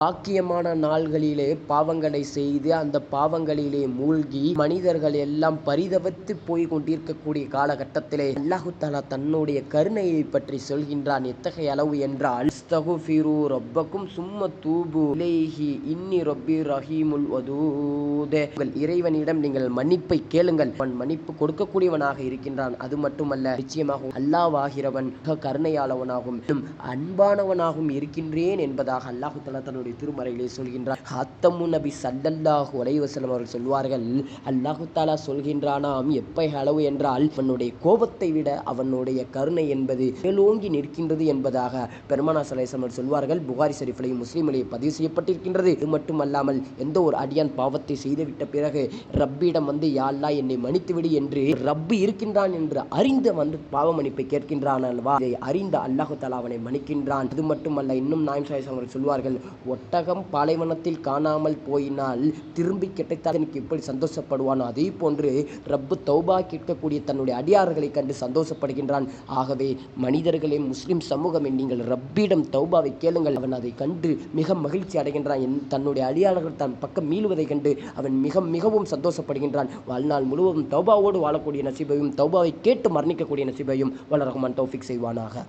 பாக்கியமான நாள்களிலே பாவங்களை செய்து அந்த பாவங்களிலே மூழ்கி மனிதர்கள் எல்லாம் பரிதவித்து போய் கொண்டிருக்கக்கூடிய காலகட்டத்திலே அல்லாஹு தஆலா தன்னுடைய கருணையை பற்றி சொல்கின்றான். எத்தகைய அளவு என்றால், இஸ்தக்ஃபிரு ரப்பக்கும் சும்ம தூபு இலைஹி இன்னி ரப்பி ரஹீமுல் வதூத். உங்கள் இறைவனிடம் நீங்கள் மன்னிப்பை கேளுங்கள், அவன் மன்னிப்பு கொடுக்கக்கூடியவனாக இருக்கின்றான். அது மட்டுமல்ல, நிச்சயமாக அல்லாஹ்வாகிறவன் கருணையாளவனாகவும் அன்பானவனாகவும் இருக்கின்றேன் என்பதாக அல்லாஹு தஆலா தன்னுடைய திருமறையிலே சொல்கின்றார். ஹாத்தமுன் நபி ஸல்லல்லாஹு அலைஹி வஸல்லம் அவர்கள் சொல்வார்கள், அல்லாஹு தஆலா சொல்கின்றானாம், எப்பை அளவு என்றால் அவனுடைய கோபத்தை விட அவனுடைய கருணை என்பது மேலோங்கி நிற்கின்றது என்பதாக பெருமானார் ஸல்லல்லாஹு அலைஹி வஸல்லம் சொல்வார்கள். புகாரி ஷரீஃபிலேயும் முஸ்லிமிலேயும் பதிவு செய்யப்பட்டிருக்கின்றது. இது மட்டுமல்லாமல், எந்த ஒரு அடியான் பாவத்தை செய்துவிட்ட பிறகு ரப்பிடம் யா அல்லாஹ் என்னை மன்னித்துவிடு என்று ரப்பு இருக்கின்றான் என்று அறிந்து பாவ மன்னிப்பை கேட்கின்றான் அல்லவா, இதை அறிந்த அல்லாஹு தஆலா அவனை மன்னிக்கின்றான். அது மட்டுமல்ல, இன்னும் நாயகம் ஸல்லல்லாஹு அலைஹி வஸல்லம் சொல்வார்கள், ஒட்டகம் பாலைவனத்தில் காணாமல் போயினால் திரும்பி கிடைத்தால் எனக்கு எப்படி சந்தோஷப்படுவானோ அதே போன்று ரப்பு தௌபா கேட்கக்கூடிய தன்னுடைய அடியார்களை கண்டு சந்தோஷப்படுகின்றான். ஆகவே மனிதர்களே, முஸ்லிம் சமூகமே, நீங்கள் ரப்பிடம் தௌபாவை கேளுங்கள், அவன் அதை கண்டு மிக மகிழ்ச்சி அடைகின்றான். தன்னுடைய அடியார்கள் தன் பக்கம் மீளுவதை கண்டு அவன் மிகவும் சந்தோஷப்படுகின்றான். வாழ்நாள் முழுவதும் தௌபாவோடு வாழக்கூடிய நசீபையும் தௌபாவை கேட்டு மரணிக்கக்கூடிய நசீபையும் வல்ல ரஹ்மான் தௌஃபீக் செய்வானாக.